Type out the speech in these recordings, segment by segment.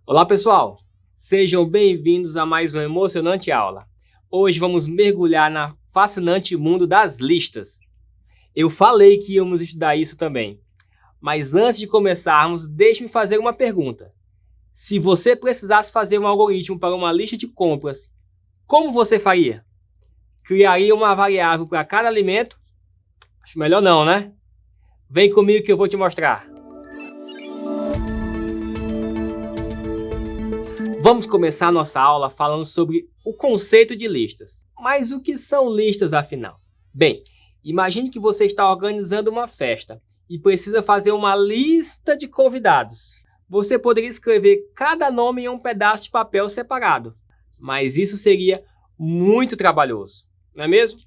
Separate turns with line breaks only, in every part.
Olá pessoal, sejam bem-vindos a mais uma emocionante aula. Hoje vamos mergulhar na fascinante mundo das listas. Eu falei que íamos estudar isso também, mas antes de começarmos, deixe-me fazer uma pergunta. Se você precisasse fazer um algoritmo para uma lista de compras, como você faria? Criaria uma variável para cada alimento? Acho melhor não, né? Vem comigo que eu vou te mostrar. Vamos começar nossa aula falando sobre o conceito de listas. Mas o que são listas, afinal? Bem, imagine que você está organizando uma festa e precisa fazer uma lista de convidados. Você poderia escrever cada nome em um pedaço de papel separado, mas isso seria muito trabalhoso, não é mesmo?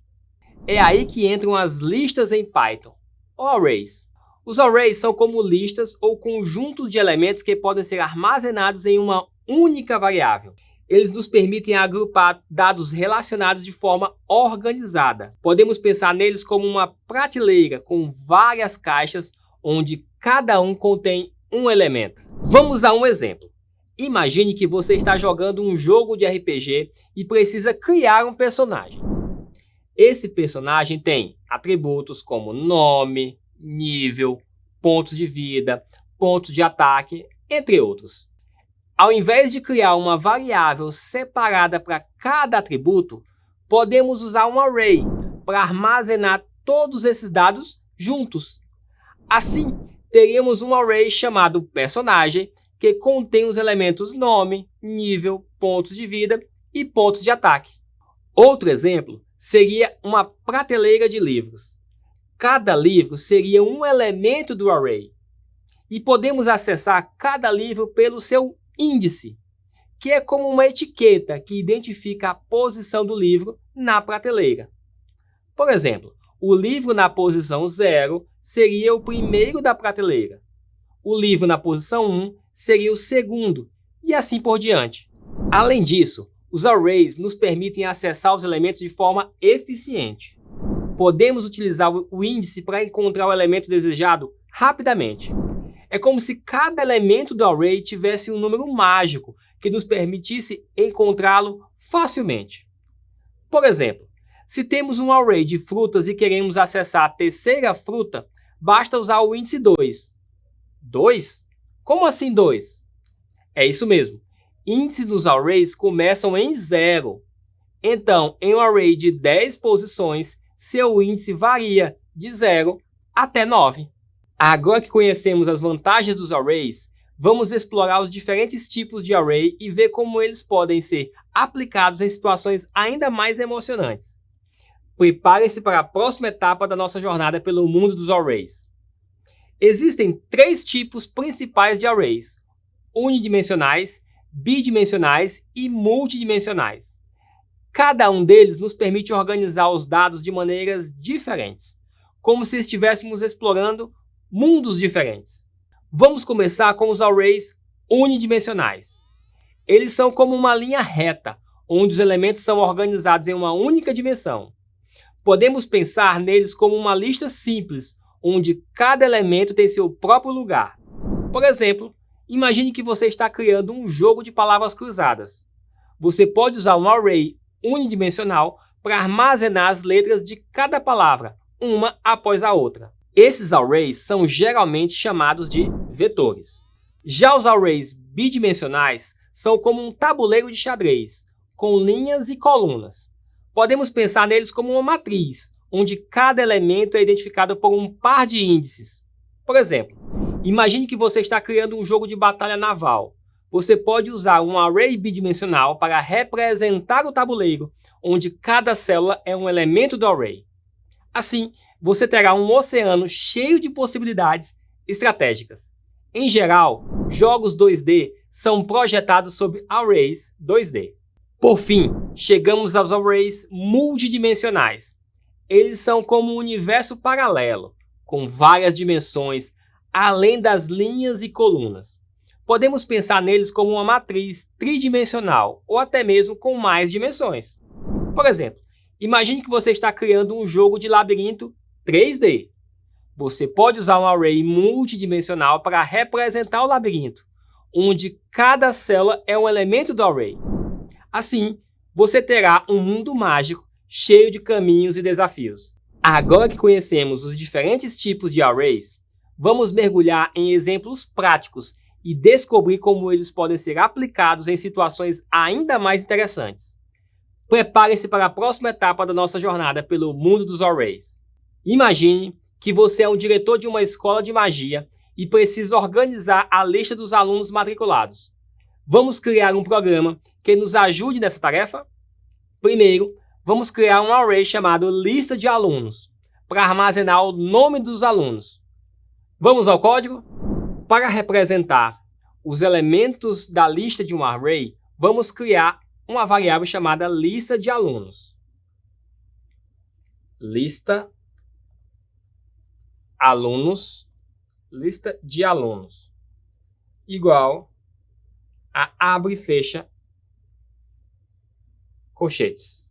É aí que entram as listas em Python, ou arrays. Os arrays são como listas ou conjuntos de elementos que podem ser armazenados em uma única variável. Eles nos permitem agrupar dados relacionados de forma organizada. Podemos pensar neles como uma prateleira com várias caixas, onde cada um contém um elemento. Vamos a um exemplo. Imagine que você está jogando um jogo de RPG e precisa criar um personagem. Esse personagem tem atributos como nome, nível, pontos de vida, pontos de ataque, entre outros. Ao invés de criar uma variável separada para cada atributo, podemos usar um array para armazenar todos esses dados juntos. Assim, teríamos um array chamado personagem, que contém os elementos nome, nível, pontos de vida e pontos de ataque. Outro exemplo seria uma prateleira de livros. Cada livro seria um elemento do array. E podemos acessar cada livro pelo seu índice, que é como uma etiqueta que identifica a posição do livro na prateleira. Por exemplo, o livro na posição 0 seria o primeiro da prateleira. O livro na posição 1 seria o segundo, e assim por diante. Além disso, os arrays nos permitem acessar os elementos de forma eficiente. Podemos utilizar o índice para encontrar o elemento desejado rapidamente. É como se cada elemento do array tivesse um número mágico que nos permitisse encontrá-lo facilmente. Por exemplo, se temos um array de frutas e queremos acessar a terceira fruta, basta usar o índice 2. 2? Como assim 2? É isso mesmo. Índices nos arrays começam em 0. Então, em um array de 10 posições, seu índice varia de 0 até 9. Agora que conhecemos as vantagens dos arrays, vamos explorar os diferentes tipos de array e ver como eles podem ser aplicados em situações ainda mais emocionantes. Prepare-se para a próxima etapa da nossa jornada pelo mundo dos arrays. Existem 3 tipos principais de arrays: unidimensionais, bidimensionais e multidimensionais. Cada um deles nos permite organizar os dados de maneiras diferentes, como se estivéssemos explorando mundos diferentes. Vamos começar com os arrays unidimensionais. Eles são como uma linha reta, onde os elementos são organizados em uma única dimensão. Podemos pensar neles como uma lista simples, onde cada elemento tem seu próprio lugar. Por exemplo, imagine que você está criando um jogo de palavras cruzadas. Você pode usar um array unidimensional para armazenar as letras de cada palavra, uma após a outra. Esses arrays são geralmente chamados de vetores. Já os arrays bidimensionais são como um tabuleiro de xadrez, com linhas e colunas. Podemos pensar neles como uma matriz, onde cada elemento é identificado por um par de índices. Por exemplo, imagine que você está criando um jogo de batalha naval. Você pode usar um array bidimensional para representar o tabuleiro, onde cada célula é um elemento do array. Assim, você terá um oceano cheio de possibilidades estratégicas. Em geral, jogos 2D são projetados sobre arrays 2D. Por fim, chegamos aos arrays multidimensionais. Eles são como um universo paralelo, com várias dimensões, além das linhas e colunas. Podemos pensar neles como uma matriz tridimensional, ou até mesmo com mais dimensões. Por exemplo, imagine que você está criando um jogo de labirinto 3D. Você pode usar um array multidimensional para representar o labirinto, onde cada célula é um elemento do array. Assim, você terá um mundo mágico cheio de caminhos e desafios. Agora que conhecemos os diferentes tipos de arrays, vamos mergulhar em exemplos práticos e descobrir como eles podem ser aplicados em situações ainda mais interessantes. Prepare-se para a próxima etapa da nossa jornada pelo mundo dos arrays. Imagine que você é um diretor de uma escola de magia e precisa organizar a lista dos alunos matriculados. Vamos criar um programa que nos ajude nessa tarefa? Primeiro, vamos criar um array chamado lista de alunos, para armazenar o nome dos alunos. Vamos ao código? Para representar os elementos da lista de um array, vamos criar uma variável chamada lista de alunos. Lista de alunos, igual a abre e fecha colchetes.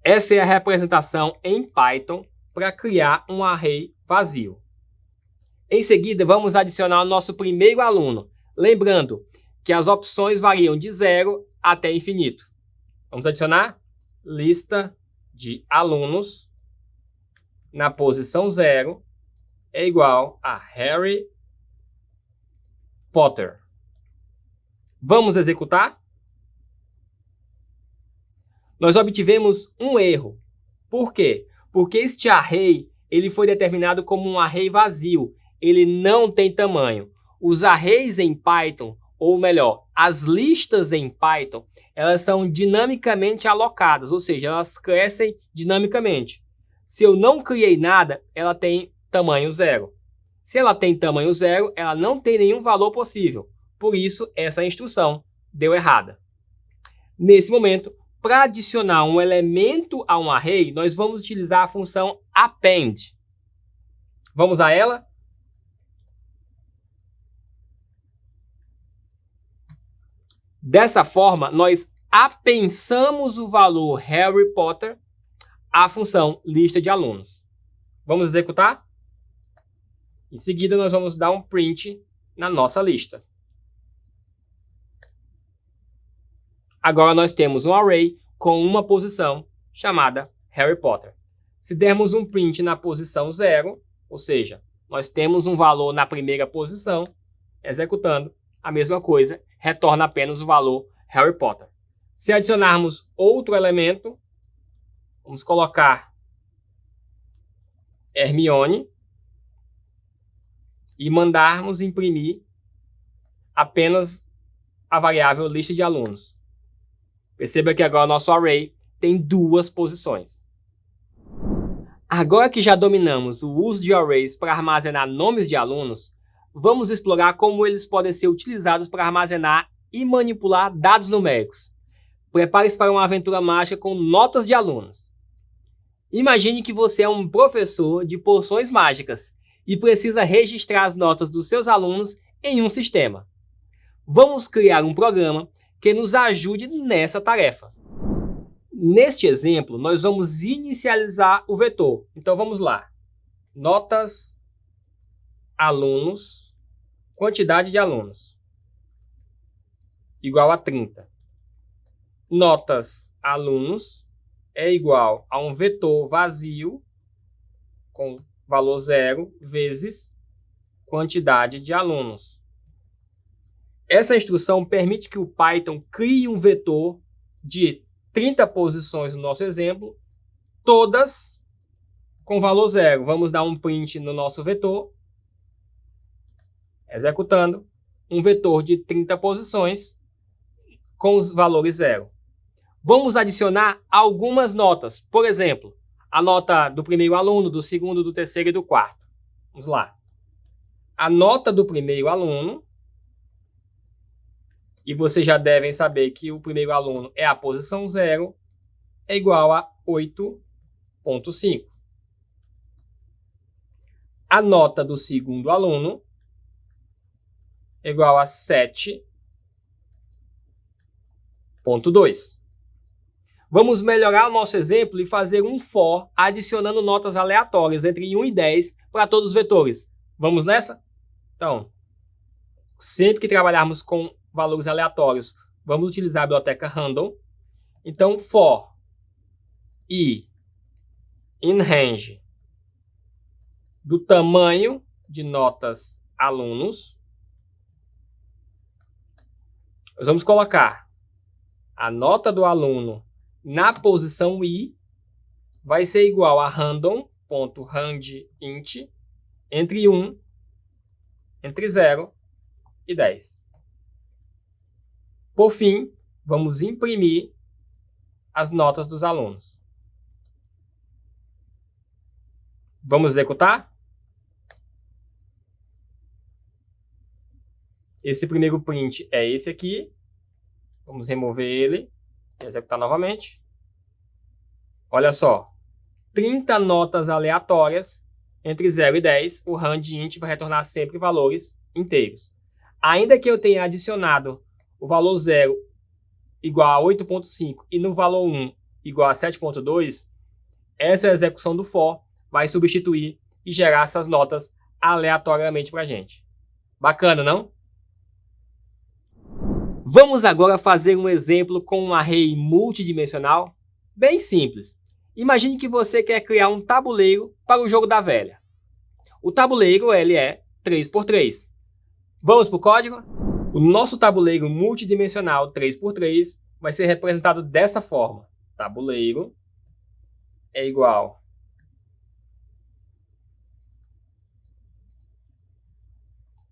Essa é a representação em Python para criar um array vazio. Em seguida, vamos adicionar o nosso primeiro aluno, lembrando que as opções variam de 0 até infinito. Vamos adicionar lista de alunos na posição 0 é igual a Harry Potter. Vamos executar? Nós obtivemos um erro. Por quê? Porque este array ele foi determinado como um array vazio. Ele não tem tamanho. Os arrays em Python, ou melhor, as listas em Python, elas são dinamicamente alocadas, ou seja, elas crescem dinamicamente. Se eu não criei nada, ela tem tamanho 0. Se ela tem tamanho 0, ela não tem nenhum valor possível. Por isso, essa instrução deu errada. Nesse momento, para adicionar um elemento a um array, nós vamos utilizar a função append. Vamos a ela? Dessa forma, nós apensamos o valor Harry Potter à função lista de alunos. Vamos executar? Em seguida, nós vamos dar um print na nossa lista. Agora nós temos um array com uma posição chamada Harry Potter. Se dermos um print na posição 0, ou seja, nós temos um valor na primeira posição, executando a mesma coisa, retorna apenas o valor Harry Potter. Se adicionarmos outro elemento, vamos colocar Hermione e mandarmos imprimir apenas a variável lista de alunos. Perceba que agora nosso array tem duas posições. Agora que já dominamos o uso de arrays para armazenar nomes de alunos, vamos explorar como eles podem ser utilizados para armazenar e manipular dados numéricos. Prepare-se para uma aventura mágica com notas de alunos. Imagine que você é um professor de poções mágicas e precisa registrar as notas dos seus alunos em um sistema. Vamos criar um programa que nos ajude nessa tarefa. Neste exemplo, nós vamos inicializar o vetor. Então vamos lá. Notas, alunos, quantidade de alunos, igual a 30. Notas, alunos, é igual a um vetor vazio com valor 0 vezes quantidade de alunos. Essa instrução permite que o Python crie um vetor de 30 posições no nosso exemplo, todas com valor 0. Vamos dar um print no nosso vetor, executando um vetor de 30 posições com os valores 0. Vamos adicionar algumas notas, por exemplo, a nota do primeiro aluno, do segundo, do terceiro e do quarto. Vamos lá. A nota do primeiro aluno, e vocês já devem saber que o primeiro aluno é a posição 0, é igual a 8,5. A nota do segundo aluno é igual a 7,2. Vamos melhorar o nosso exemplo e fazer um for adicionando notas aleatórias entre 1 e 10 para todos os vetores. Vamos nessa? Então, Sempre que trabalharmos com valores aleatórios, vamos utilizar a biblioteca random. Então, for i in range do tamanho de notas alunos, nós vamos colocar a nota do aluno na posição i, vai ser igual a random.rangeInt entre 1, entre 0 e 10. Por fim, vamos imprimir as notas dos alunos. Vamos executar? Esse primeiro print é esse aqui. Vamos remover ele e executar novamente. Olha só, 30 notas aleatórias entre 0 e 10. O rangeInt vai retornar sempre valores inteiros. Ainda que eu tenha adicionado o valor 0 igual a 8.5 e no valor 1 igual a 7.2, essa execução do for vai substituir e gerar essas notas aleatoriamente para a gente. Bacana, não? Vamos agora fazer um exemplo com um array multidimensional bem simples. Imagine que você quer criar um tabuleiro para o jogo da velha. O tabuleiro ele é 3x3. Vamos para o código? O nosso tabuleiro multidimensional 3x3 vai ser representado dessa forma. Tabuleiro é igual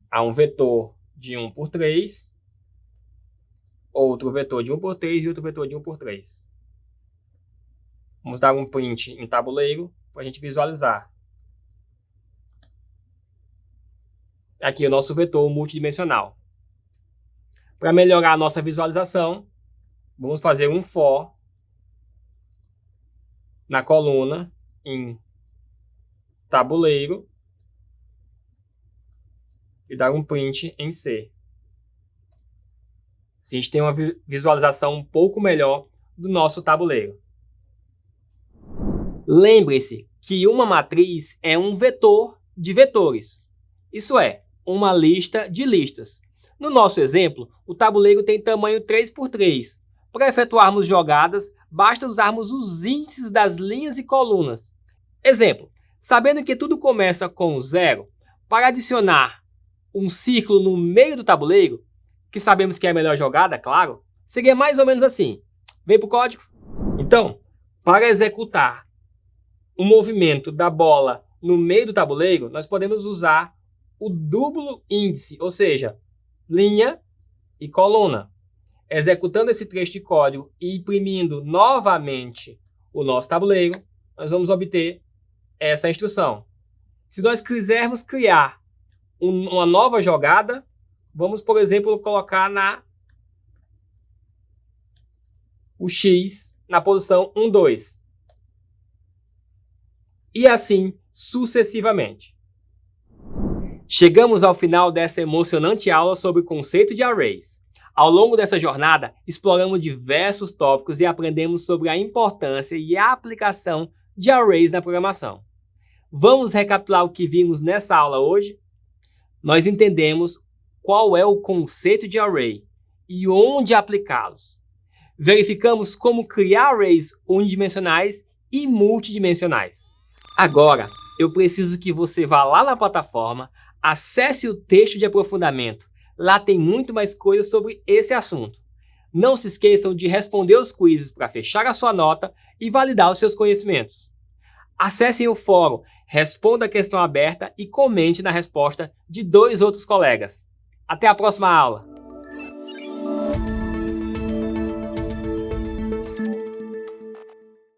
a um vetor de 1x3, outro vetor de 1x3 e outro vetor de 1x3. Vamos dar um print em tabuleiro para a gente visualizar. Aqui é o nosso vetor multidimensional. Para melhorar a nossa visualização, vamos fazer um for na coluna em tabuleiro e dar um print em C. Assim a gente tem uma visualização um pouco melhor do nosso tabuleiro. Lembre-se que uma matriz é um vetor de vetores. Isso é, uma lista de listas. No nosso exemplo, o tabuleiro tem tamanho 3x3. Para efetuarmos jogadas, basta usarmos os índices das linhas e colunas. Exemplo, sabendo que tudo começa com 0, para adicionar um círculo no meio do tabuleiro, que sabemos que é a melhor jogada, claro, seria mais ou menos assim. Vem para o código. Então, para executar o movimento da bola no meio do tabuleiro, nós podemos usar o duplo índice, ou seja, linha e coluna. Executando esse trecho de código e imprimindo novamente o nosso tabuleiro, nós vamos obter essa instrução. Se nós quisermos criar uma nova jogada, vamos, por exemplo, colocar o X na posição 1, 2. E assim sucessivamente. Chegamos ao final dessa emocionante aula sobre o conceito de arrays. Ao longo dessa jornada, exploramos diversos tópicos e aprendemos sobre a importância e a aplicação de arrays na programação. Vamos recapitular o que vimos nessa aula hoje? Nós entendemos qual é o conceito de array e onde aplicá-los. Verificamos como criar arrays unidimensionais e multidimensionais. Agora, eu preciso que você vá lá na plataforma, acesse o texto de aprofundamento. Lá tem muito mais coisas sobre esse assunto. Não se esqueçam de responder os quizzes para fechar a sua nota e validar os seus conhecimentos. Acessem o fórum, responda a questão aberta e comente na resposta de 2 outros colegas. Até a próxima aula!